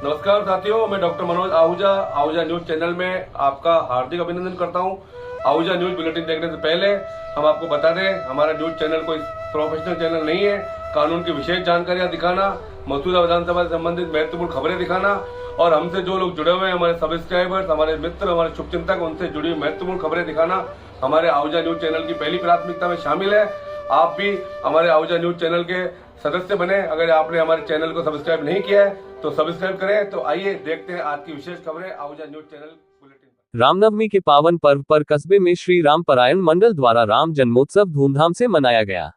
नमस्कार साथियों, मैं doctor Manoj Ahuja Ahuja news channel में आपका हार्दिक अभिनंदन करता हूं। आहूजा न्यूज बुलेटिन देखने से पहले हम आपको बता दें, हमारा न्यूज चैनल कोई प्रोफेशनल चैनल नहीं है। कानून की विशेष जानकारियां दिखाना, मौजूदा विधानसभा से संबंधित महत्वपूर्ण खबरें दिखाना और हमसे जो लोग जुड़े हुए हैं, हमारे सब्सक्राइबर्स, हमारे मित्र, हमारे शुभचिंतक, उनसे जुड़ी हुई महत्वपूर्ण खबरें दिखाना हमारे आहूजा न्यूज चैनल की पहली प्राथमिकता में शामिल है। आप भी हमारे आहूजा न्यूज चैनल के सदस्य बने। अगर आपने हमारे चैनल को सब्सक्राइब नहीं किया है तो सब्सक्राइब करें। तो आइए देखते हैं आज की विशेष खबरें Ahuja news channel bulletin. Ramnavami के पावन पर्व पर कस्बे में श्री राम पारायण मंडल द्वारा राम जन्मोत्सव धूमधाम से मनाया गया।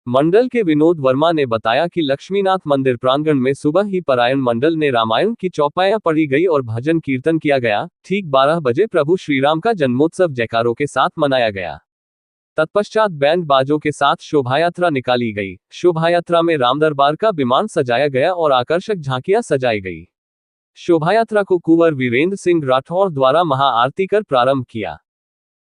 मंडल के विनोद वर्मा ने बताया कि लक्ष्मीनाथ मंदिर प्रांगण में सुबह ही पारायण मंडल ने रामायण की चौपाइयां पढ़ी गई और भजन कीर्तन किया गया। ठीक 12 बजे प्रभु श्रीराम का जन्मोत्सव जयकारों के साथ मनाया गया। तत्पश्चात बैंड बाजों के साथ शोभायात्रा निकाली गई। शोभायात्रा में रामदरबार का विमान सजाया गया और आकर्षक झांकियां सजाई गई। शोभायात्रा को कुंवर वीरेंद्र सिंह राठौर द्वारा महाआरती कर प्रारंभ किया।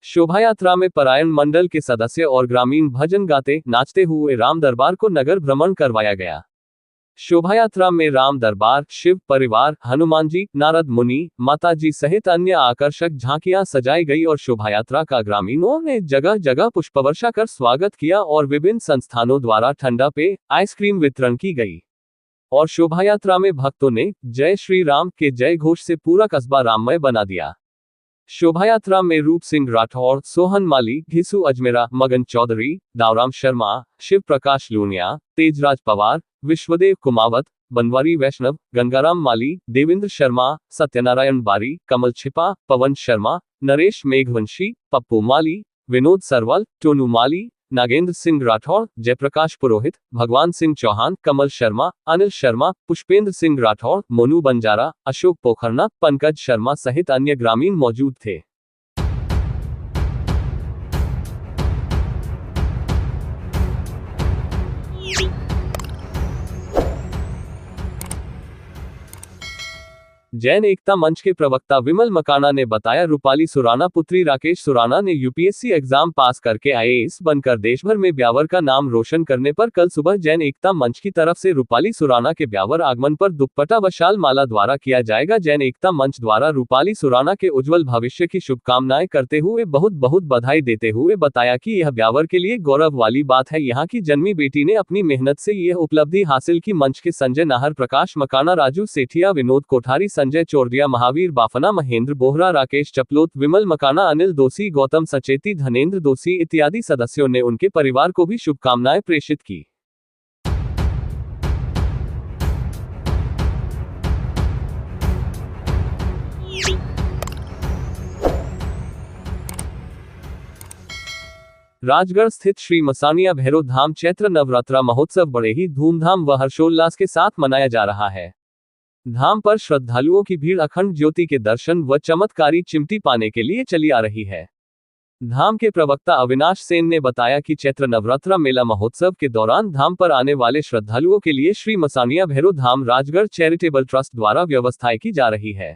शोभायात्रा में पारायण मंडल के सदस्य और ग्रामीण भजन गाते नाचते हुए राम दरबार को नगर भ्रमण करवाया गया। शोभायात्रा में राम दरबार, शिव परिवार, हनुमान जी, नारद मुनि, माता जी सहित अन्य आकर्षक झांकियां सजाई गई और शोभायात्रा का ग्रामीणों ने जगह जगह पुष्पवर्षा कर स्वागत किया और विभिन्न संस्थानों द्वारा ठंडा पेय, आइसक्रीम वितरण की गई और शोभायात्रा में भक्तों ने जय श्री राम के जय घोष से पूरा कस्बा राममय बना दिया। शोभायात्रा में रूप सिंह राठौर, सोहन माली, घिसू अजमेरा, मगन चौधरी, दावराम शर्मा, शिव प्रकाश लूनिया, तेजराज पवार, विश्वदेव कुमावत, बनवारी वैष्णव, गंगाराम माली, देवेंद्र शर्मा, सत्यनारायण बारी, कमल छिपा, पवन शर्मा, नरेश मेघवंशी, पप्पू माली, विनोद सरवल, टोनू माली, नागेंद्र सिंह राठौर, जयप्रकाश पुरोहित, भगवान सिंह चौहान, कमल शर्मा, अनिल शर्मा, पुष्पेंद्र सिंह राठौर, मोनू बंजारा, अशोक पोखरना, पंकज शर्मा सहित अन्य ग्रामीण मौजूद थे। जैन एकता मंच के प्रवक्ता विमल मकाना ने बताया, रूपाली सुराना पुत्री राकेश सुराना ने यूपीएससी एग्जाम पास करके आईएएस बनकर देश भर में ब्यावर का नाम रोशन करने पर कल सुबह जैन एकता मंच की तरफ से रूपाली सुराना के ब्यावर आगमन पर दुपट्टा व शाल माला द्वारा किया जाएगा। जैन एकता मंच द्वारा रूपाली सुराना के उज्जवल भविष्य की शुभकामनाएं करते हुए बहुत बहुत बधाई देते हुए बताया कि यह ब्यावर के लिए गौरव वाली बात है। यहाँ की जन्मी बेटी ने अपनी मेहनत से यह उपलब्धि हासिल की। मंच के संजय नाहर, प्रकाश मकाना, राजू सेठिया, विनोद कोठारी, संजय चोरदिया, महावीर बाफना, महेंद्र बोहरा, राकेश चपलोत, विमल मकाना, अनिल दोषी, गौतम सचेती, धनेंद्र दोषी इत्यादि सदस्यों ने उनके परिवार को भी शुभकामनाएं प्रेषित की। राजगढ़ स्थित श्री मसानिया भैरव धाम चैत्र नवरात्रा महोत्सव बड़े ही धूमधाम व हर्षोल्लास के साथ मनाया जा रहा है। धाम पर श्रद्धालुओं की भीड़ अखंड ज्योति के दर्शन व चमत्कारी चिमटी पाने के लिए चली आ रही है। धाम के प्रवक्ता अविनाश सेन ने बताया कि चैत्र नवरात्रा मेला महोत्सव के दौरान धाम पर आने वाले श्रद्धालुओं के लिए श्री मसानिया भैरव धाम राजगढ़ चैरिटेबल ट्रस्ट द्वारा व्यवस्थाएं की जा रही है।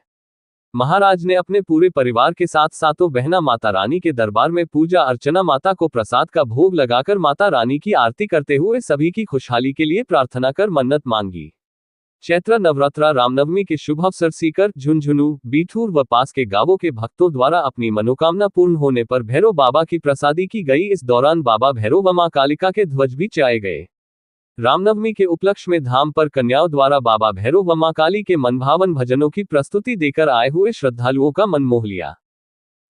महाराज ने अपने पूरे परिवार के साथ सातों बहना माता रानी के दरबार में पूजा अर्चना, माता को प्रसाद का भोग लगाकर माता रानी की आरती करते हुए सभी की खुशहाली के लिए प्रार्थना कर मन्नत मांगी। चैत्र नवरात्रा रामनवमी के शुभ अवसर सीकर, झुंझुनू, बीठूर व पास के गांवों के भक्तों द्वारा अपनी मनोकामना पूर्ण होने पर भैरव बाबा की प्रसादी की गई। इस दौरान बाबा भैरव व मां कालिका के ध्वज भी चढ़ाए गए। रामनवमी के उपलक्ष्य में धाम पर कन्याओं द्वारा बाबा भैरव व मां काली के मनभावन भजनों की प्रस्तुति देकर आए हुए श्रद्धालुओं का मन मोह लिया।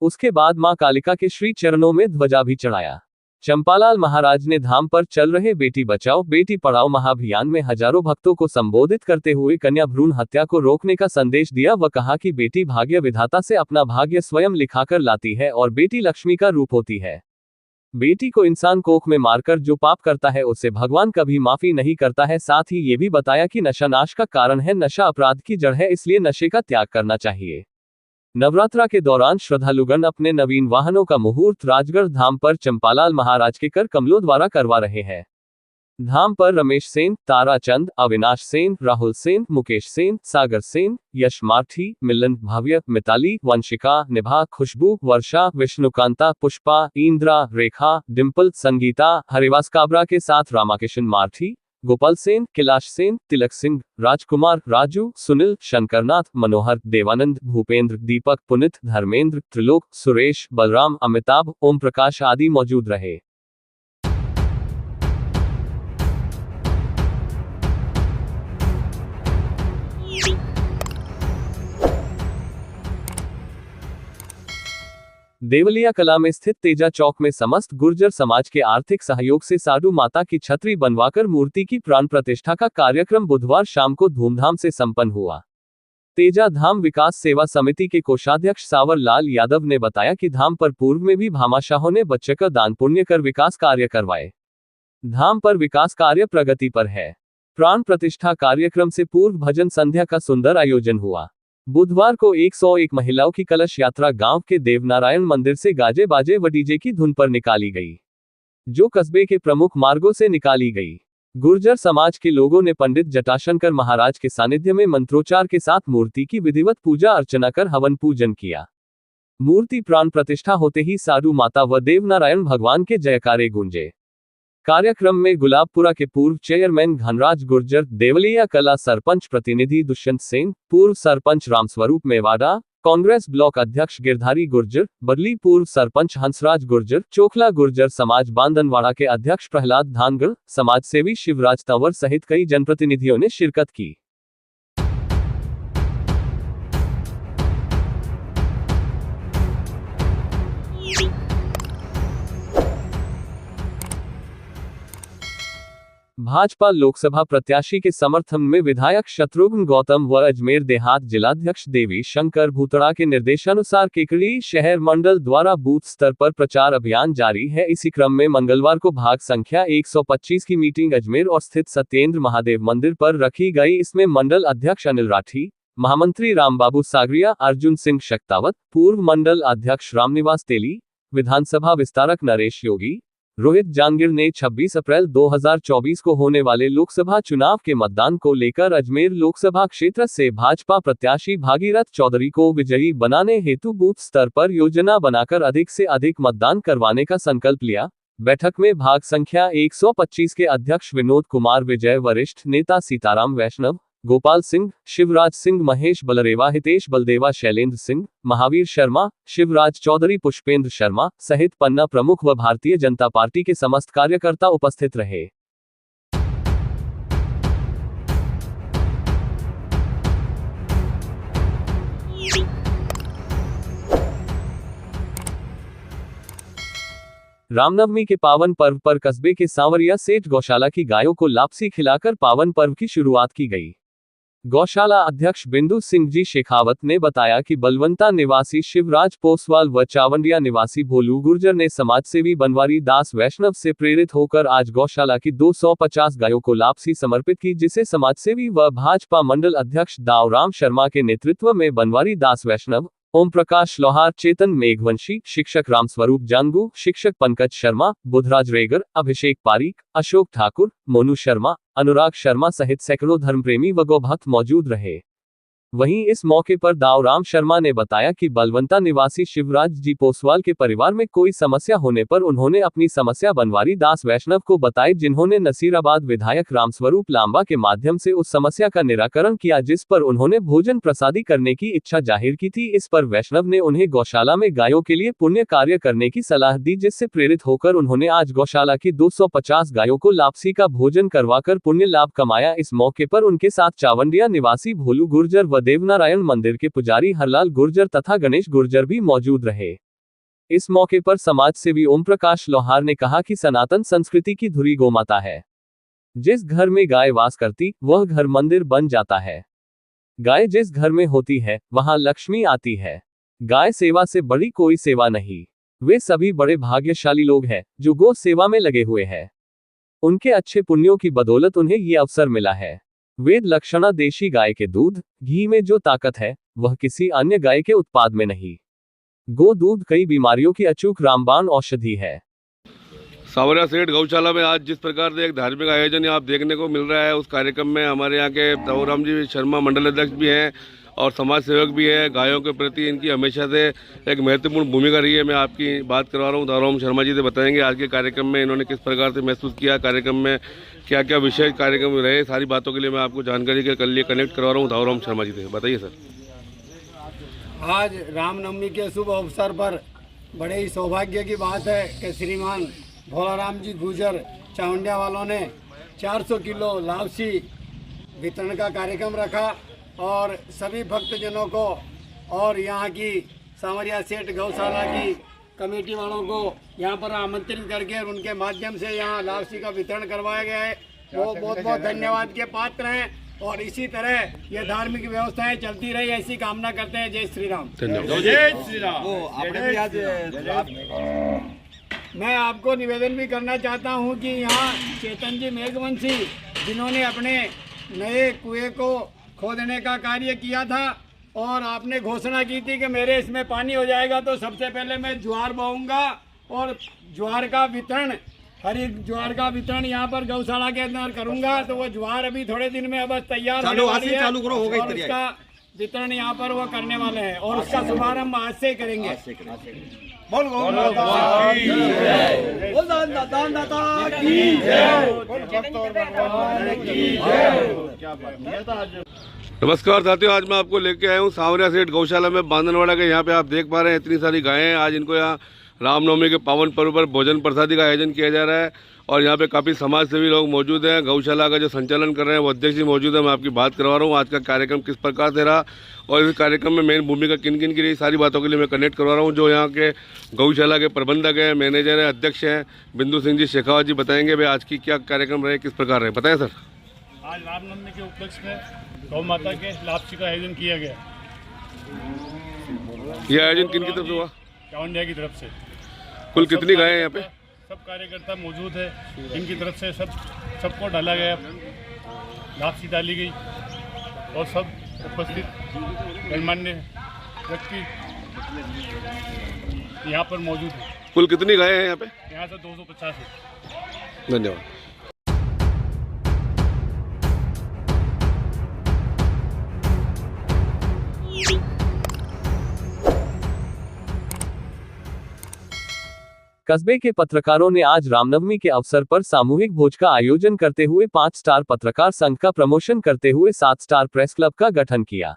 उसके बाद मां कालिका के श्री चरणों में ध्वजा भी चढ़ाया। चंपालाल महाराज ने धाम पर चल रहे बेटी बचाओ बेटी पढ़ाओ महाअभियान में हजारों भक्तों को संबोधित करते हुए कन्या भ्रूण हत्या को रोकने का संदेश दिया व कहा कि बेटी भाग्य विधाता से अपना भाग्य स्वयं लिखाकर लाती है और बेटी लक्ष्मी का रूप होती है। बेटी को इंसान कोख में मारकर जो पाप करता है उसे भगवान कभी माफी नहीं करता है। साथ ही ये भी बताया कि नशा नाश का कारण है, नशा अपराध की जड़ है, इसलिए नशे का त्याग करना चाहिए। नवरात्रा के दौरान श्रद्धालुगण अपने नवीन वाहनों का मुहूर्त राजगढ़ धाम पर चंपालाल महाराज के कर कमलों द्वारा करवा रहे हैं। धाम पर रमेश सेन, ताराचंद, अविनाश सेन, राहुल सेन, मुकेश सेन, सागर सेन, यश मार्थी, मिलन भव्य, मिताली, वंशिका, निभा, खुशबू, वर्षा, विष्णुकांता, पुष्पा, इंद्रा, रेखा, डिम्पल, संगीता, हरिवास काबरा के साथ रामाकिशन मार्थी, गोपाल सेन, कैलाश सेन, तिलक सिंह, राजकुमार, राजू, सुनील, शंकरनाथ, मनोहर, देवानंद, भूपेंद्र, दीपक, पुनित, धर्मेंद्र, त्रिलोक, सुरेश, बलराम, अमिताभ, ओम प्रकाश आदि मौजूद रहे। देवलिया कला में स्थित तेजा चौक में समस्त गुर्जर समाज के आर्थिक सहयोग से साधु माता की छतरी बनवाकर मूर्ति की प्राण प्रतिष्ठा का कार्यक्रम बुधवार शाम को धूमधाम से संपन्न हुआ। तेजा धाम विकास सेवा समिति के कोषाध्यक्ष सावर लाल यादव ने बताया कि धाम पर पूर्व में भी भामाशाहों ने बच्चे का दान पुण्य कर विकास कार्य करवाए। धाम पर विकास कार्य प्रगति पर है। प्राण प्रतिष्ठा कार्यक्रम से पूर्व भजन संध्या का सुंदर आयोजन हुआ। बुधवार को 101 महिलाओं की कलश यात्रा गांव के देवनारायण मंदिर से गाजे बाजे व डीजे की धुन पर निकाली गई, जो कस्बे के प्रमुख मार्गों से निकाली गई। गुर्जर समाज के लोगों ने पंडित जटाशंकर महाराज के सानिध्य में मंत्रोच्चार के साथ मूर्ति की विधिवत पूजा अर्चना कर हवन पूजन किया। मूर्ति प्राण प्रतिष्ठा होते ही साधु माता व देवनारायण भगवान के जयकारे गूंजे। कार्यक्रम में गुलाबपुरा के पूर्व चेयरमैन घनराज गुर्जर, देवलिया कला सरपंच प्रतिनिधि दुष्यंत सेन, पूर्व सरपंच रामस्वरूप मेवाड़ा, कांग्रेस ब्लॉक अध्यक्ष गिरधारी गुर्जर, बदली पूर्व सरपंच हंसराज गुर्जर, चोखला गुर्जर समाज बांदनवाड़ा के अध्यक्ष प्रहलाद धानगढ़, समाजसेवी शिवराज तंवर सहित कई जनप्रतिनिधियों ने शिरकत की। भाजपा लोकसभा प्रत्याशी के समर्थन में विधायक शत्रुघ्न गौतम व अजमेर देहात जिलाध्यक्ष देवी शंकर भूतड़ा के निर्देशानुसार केकड़ी शहर मंडल द्वारा बूथ स्तर पर प्रचार अभियान जारी है। इसी क्रम में मंगलवार को भाग संख्या 125 की मीटिंग अजमेर और स्थित सत्येंद्र महादेव मंदिर पर रखी गई। इसमें मंडल अध्यक्ष अनिल राठी, महामंत्री रामबाबू सागरिया, अर्जुन सिंह शक्तावत, पूर्व मंडल अध्यक्ष रामनिवास तेली, विधानसभा विस्तारक नरेश योगी, रोहित जांगिर ने 26 अप्रैल 2024 को होने वाले लोकसभा चुनाव के मतदान को लेकर अजमेर लोकसभा क्षेत्र से भाजपा प्रत्याशी भागीरथ चौधरी को विजयी बनाने हेतु बूथ स्तर पर योजना बनाकर अधिक से अधिक मतदान करवाने का संकल्प लिया। बैठक में भाग संख्या 125 के अध्यक्ष विनोद कुमार विजय, वरिष्ठ नेता सीताराम वैष्णव, गोपाल सिंह, शिवराज सिंह, महेश बलरेवा, हितेश बलदेवा, शैलेंद्र सिंह, महावीर शर्मा, शिवराज चौधरी, पुष्पेंद्र शर्मा सहित पन्ना प्रमुख व भारतीय जनता पार्टी के समस्त कार्यकर्ता उपस्थित रहे। रामनवमी के पावन पर्व पर कस्बे के सांवरिया सेठ गौशाला की गायों को लापसी खिलाकर पावन पर्व की शुरुआत की गई। गौशाला अध्यक्ष बिंदु सिंह जी शेखावत ने बताया कि बलवंता निवासी शिवराज पोसवाल व चावंडिया निवासी भोलू गुर्जर ने समाजसेवी बनवारी दास वैष्णव से प्रेरित होकर आज गौशाला की 250 गायों को लापसी समर्पित की, जिसे समाजसेवी व भाजपा मंडल अध्यक्ष दावराम शर्मा के नेतृत्व में बनवारी दास वैष्णव, ओम प्रकाश लोहार, चेतन मेघवंशी, शिक्षक रामस्वरूप जांगू, शिक्षक पंकज शर्मा, बुधराज रेगर, अभिषेक पारीक, अशोक ठाकुर, मोनू शर्मा, अनुराग शर्मा सहित सैकड़ों धर्मप्रेमी व गौभक्त मौजूद रहे। वहीं इस मौके पर दावराम शर्मा ने बताया कि बलवंता निवासी शिवराज जी पोसवाल के परिवार में कोई समस्या होने पर उन्होंने अपनी समस्या बनवारी दास वैष्णव को बताई, जिन्होंने नसीराबाद विधायक रामस्वरूप लांबा के माध्यम से उस समस्या का निराकरण किया, जिस पर उन्होंने भोजन प्रसादी करने की इच्छा जाहिर की थी। इस पर वैष्णव ने उन्हें गौशाला में गायों के लिए पुण्य कार्य करने की सलाह दी, जिससे प्रेरित होकर उन्होंने आज गौशाला की 250 गायों को लापसी का भोजन करवाकर पुण्य लाभ कमाया। इस मौके पर उनके साथ चावंडिया निवासी भोलू गुर्जर व देवनारायण मंदिर के पुजारी हरलाल गुर्जर तथा गणेश गुर्जर भी मौजूद रहे। इस मौके पर समाजसेवी ओम प्रकाश लोहार ने कहा कि सनातन संस्कृति की धुरी गोमाता है। जिस घर में गाय वास करती वह घर मंदिर बन जाता है। गाय जिस घर में होती है वहां लक्ष्मी आती है। गाय सेवा से बड़ी कोई सेवा नहीं। वे सभी बड़े भाग्यशाली लोग हैं जो गौ सेवा में लगे हुए हैं। उनके अच्छे पुण्यों की बदौलत उन्हें ये अवसर मिला है। वेद लक्षणा देशी गाय के दूध घी में जो ताकत है वह किसी अन्य गाय के उत्पाद में नहीं। गो दूध कई बीमारियों की अचूक रामबाण औषधि है। सावरिया सेठ गौशाला में आज जिस प्रकार से एक धार्मिक आयोजन आप देखने को मिल रहा है, उस कार्यक्रम में हमारे यहाँ के दाऊराम जी शर्मा मंडल अध्यक्ष भी हैं और समाज सेवक भी है। गायों के प्रति इनकी हमेशा से एक महत्वपूर्ण भूमिका रही है। मैं आपकी बात करवा रहा हूँ, दाऊराम शर्मा जी से बताएंगे आज के कार्यक्रम में इन्होंने किस प्रकार से महसूस किया, कार्यक्रम में क्या क्या विशेष कार्यक्रम रहे। सारी बातों के लिए मैं आपको जानकारी के लिए कनेक्ट करवा रहा हूँ दाऊराम शर्मा जी से। बताइए सर। आज रामनवमी के शुभ अवसर पर बड़े ही सौभाग्य की बात है कि श्रीमान भोलाराम जी गुजर चावंडिया वालों ने 400 किलो लावसी वितरण का कार्यक्रम रखा और सभी भक्तजनों को और यहाँ की सावरिया सेठ गौशाला की कमेटी वालों को यहाँ पर आमंत्रित करके उनके माध्यम से यहाँ लावसी का वितरण करवाया गया है। वो बहुत बहुत धन्यवाद के पात्र हैं और इसी तरह ये धार्मिक व्यवस्थाएं चलती रही, ऐसी कामना करते हैं। जय श्री राम। जय श्री राम। मैं आपको निवेदन भी करना चाहता हूं कि यहाँ चेतन जी मेघवंशी जिन्होंने अपने नए कुएं को खोदने का कार्य किया था और आपने घोषणा की थी कि मेरे इसमें पानी हो जाएगा तो सबसे पहले मैं ज्वार बोऊंगा और ज्वार का वितरण, हरी ज्वार का वितरण यहाँ पर गौशाला के अंदर करूंगा। तो वो ज्वार अभी थोड़े दिन में अब तैयार होने वाली है और उसका वितरण यहाँ पर वो करने वाले हैं और उसका शुभारंभ आज से करेंगे। नमस्कार साथियों, आज मैं आपको लेके आया हूँ सावरिया सेठ गौशाला में बांधनवाड़ा के। यहाँ पे आप देख पा रहे हैं इतनी सारी गायें हैं। आज इनको यहाँ रामनवमी के पावन पर्व पर भोजन प्रसादी का आयोजन किया जा रहा है और यहाँ पे काफ़ी समाज सेवी लोग मौजूद हैं। गौशाला का जो संचालन कर रहे हैं वो अध्यक्ष जी मौजूद है। मैं आपकी बात करवा रहा हूँ आज का कार्यक्रम किस प्रकार से रहा और इस कार्यक्रम में मेन भूमिका किन किन की रही, सारी बातों के लिए मैं कनेक्ट करवा रहा हूँ। जो यहाँ के गौशाला के प्रबंधक हैं, मैनेजर हैं, अध्यक्ष हैं, बिंदु सिंह जी शेखावत जी बताएंगे भाई आज की क्या कार्यक्रम रहे, किस प्रकार रहे, बताएं सर। आज रामनवमी के उपलक्ष्य में गौ माता के लापसी का आयोजन किया गया। ये आयोजन किन की तरफ से हुआ? चावंडिया की तरफ से। कुल कितनी गायें हैं यहाँ पे? सब कार्यकर्ता मौजूद है, इनकी तरफ से सबको डाला गया, लापसी डाली गई और सब उपस्थित गणमान्य व्यक्ति यहाँ पर मौजूद है। कुल कितनी गायें हैं यहाँ पे? यहाँ से 250 है। धन्यवाद। कस्बे के पत्रकारों ने आज रामनवमी के अवसर पर सामूहिक भोज का आयोजन करते हुए 5 स्टार पत्रकार संघ का प्रमोशन करते हुए 7 स्टार प्रेस क्लब का गठन किया।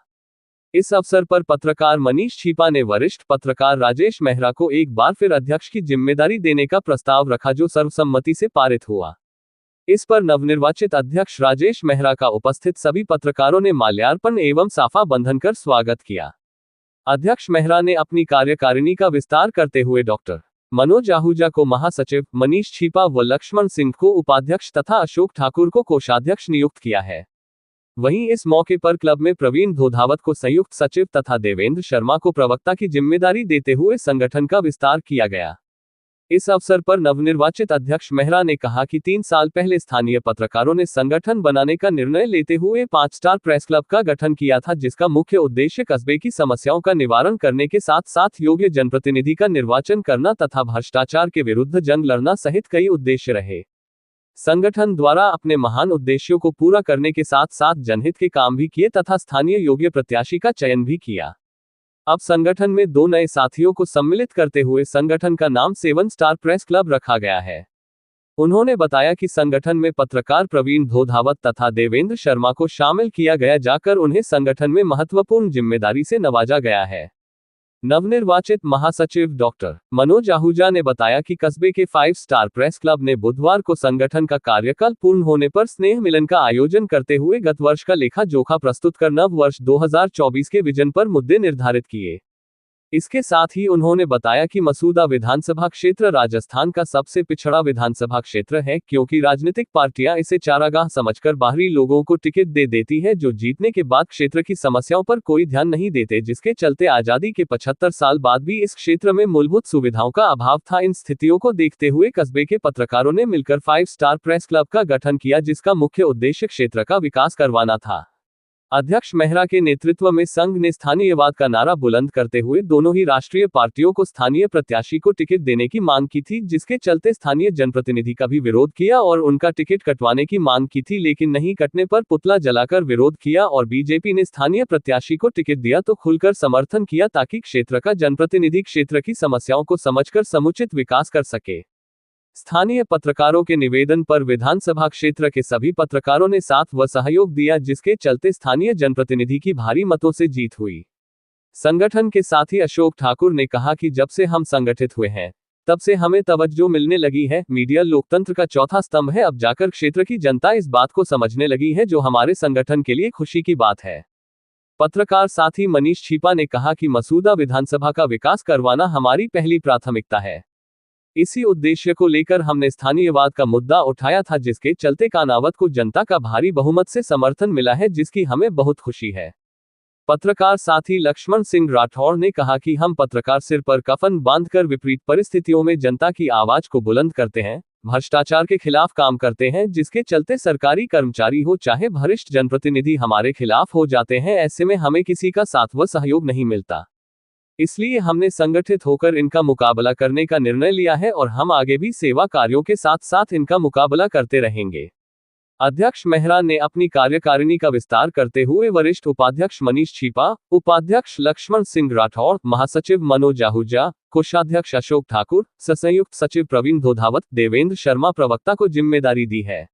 इस अवसर पर पत्रकार मनीष छीपा ने वरिष्ठ पत्रकार राजेश मेहरा को एक बार फिर अध्यक्ष की जिम्मेदारी देने का प्रस्ताव रखा जो सर्वसम्मति से पारित हुआ। इस पर नवनिर्वाचित अध्यक्ष राजेश मेहरा का उपस्थित सभी पत्रकारों ने माल्यार्पण एवं साफा बंधन कर स्वागत किया। अध्यक्ष मेहरा ने अपनी कार्यकारिणी का विस्तार करते हुए डॉक्टर मनोज आहूजा को महासचिव, मनीष छीपा व लक्ष्मण सिंह को उपाध्यक्ष तथा अशोक ठाकुर को कोषाध्यक्ष नियुक्त किया है। वहीं इस मौके पर क्लब में प्रवीण धोधावत को संयुक्त सचिव तथा देवेंद्र शर्मा को प्रवक्ता की जिम्मेदारी देते हुए संगठन का विस्तार किया गया। इस अवसर पर नवनिर्वाचित अध्यक्ष मेहरा ने कहा कि 3 साल पहले स्थानीय पत्रकारों ने संगठन बनाने का निर्णय लेते हुए 5 स्टार प्रेस क्लब का गठन किया था, जिसका मुख्य उद्देश्य कस्बे की समस्याओं का निवारण करने के साथ साथ योग्य जनप्रतिनिधि का निर्वाचन करना तथा भ्रष्टाचार के विरुद्ध जंग लड़ना सहित कई उद्देश्य रहे। संगठन द्वारा अपने महान उद्देश्यों को पूरा करने के साथ साथ जनहित के काम भी किए तथा स्थानीय योग्य प्रत्याशी का चयन भी किया। अब संगठन में 2 नए साथियों को सम्मिलित करते हुए संगठन का नाम 7 स्टार प्रेस क्लब रखा गया है। उन्होंने बताया कि संगठन में पत्रकार प्रवीण धोधावत तथा देवेंद्र शर्मा को शामिल किया गया, जाकर उन्हें संगठन में महत्वपूर्ण जिम्मेदारी से नवाजा गया है। नवनिर्वाचित महासचिव डॉक्टर मनोज आहूजा ने बताया कि कस्बे के 5 स्टार प्रेस क्लब ने बुधवार को संगठन का कार्यकाल पूर्ण होने पर स्नेह मिलन का आयोजन करते हुए गत वर्ष का लेखा जोखा प्रस्तुत कर नव वर्ष 2024 के विजन पर मुद्दे निर्धारित किए। इसके साथ ही उन्होंने बताया कि मसूदा विधानसभा क्षेत्र राजस्थान का सबसे पिछड़ा विधानसभा क्षेत्र है, क्योंकि राजनीतिक पार्टियां इसे चारागाह समझकर बाहरी लोगों को टिकट दे देती है, जो जीतने के बाद क्षेत्र की समस्याओं पर कोई ध्यान नहीं देते, जिसके चलते आजादी के 75 साल बाद भी इस क्षेत्र में मूलभूत सुविधाओं का अभाव था। इन स्थितियों को देखते हुए कस्बे के पत्रकारों ने मिलकर 5 स्टार प्रेस क्लब का गठन किया, जिसका मुख्य उद्देश्य क्षेत्र का विकास करवाना था। अध्यक्ष मेहरा के नेतृत्व में संघ ने स्थानीयवाद का नारा बुलंद करते हुए दोनों ही राष्ट्रीय पार्टियों को स्थानीय प्रत्याशी को टिकट देने की मांग की थी, जिसके चलते स्थानीय जनप्रतिनिधि का भी विरोध किया और उनका टिकट कटवाने की मांग की थी, लेकिन नहीं कटने पर पुतला जलाकर विरोध किया और बीजेपी ने स्थानीय प्रत्याशी को टिकट दिया तो खुलकर समर्थन किया ताकि क्षेत्र का जनप्रतिनिधि क्षेत्र की समस्याओं को समझकर समुचित विकास कर सके। स्थानीय पत्रकारों के निवेदन पर विधानसभा क्षेत्र के सभी पत्रकारों ने साथ व सहयोग दिया, जिसके चलते स्थानीय जनप्रतिनिधि की भारी मतों से जीत हुई। संगठन के साथी अशोक ठाकुर ने कहा कि जब से हम संगठित हुए हैं तब से हमें तवज्जो मिलने लगी है। मीडिया लोकतंत्र का चौथा स्तंभ है। अब जाकर क्षेत्र की जनता इस बात को समझने लगी है, जो हमारे संगठन के लिए खुशी की बात है। पत्रकार साथी मनीष छिपा ने कहा कि मसूदा विधानसभा का विकास करवाना हमारी पहली प्राथमिकता है। इसी उद्देश्य को लेकर हमने स्थानीयवाद का मुद्दा उठाया था, जिसके चलते कानावत को जनता का भारी बहुमत से समर्थन मिला है, जिसकी हमें बहुत खुशी है। पत्रकार साथी लक्ष्मण सिंह राठौड़ ने कहा कि हम पत्रकार सिर पर कफन बांधकर विपरीत परिस्थितियों में जनता की आवाज को बुलंद करते हैं, भ्रष्टाचार के खिलाफ काम करते हैं, जिसके चलते सरकारी कर्मचारी हो चाहे वरिष्ठ जनप्रतिनिधि हमारे खिलाफ हो जाते हैं। ऐसे में हमें किसी का साथ व सहयोग नहीं मिलता, इसलिए हमने संगठित होकर इनका मुकाबला करने का निर्णय लिया है और हम आगे भी सेवा कार्यों के साथ साथ इनका मुकाबला करते रहेंगे। अध्यक्ष मेहरा ने अपनी कार्यकारिणी का विस्तार करते हुए वरिष्ठ उपाध्यक्ष मनीष छिपा, उपाध्यक्ष लक्ष्मण सिंह राठौड़, महासचिव मनोज आहूजा, कोषाध्यक्ष अशोक ठाकुर, संयुक्त सचिव प्रवीण धोधावत, देवेंद्र शर्मा प्रवक्ता को जिम्मेदारी दी है।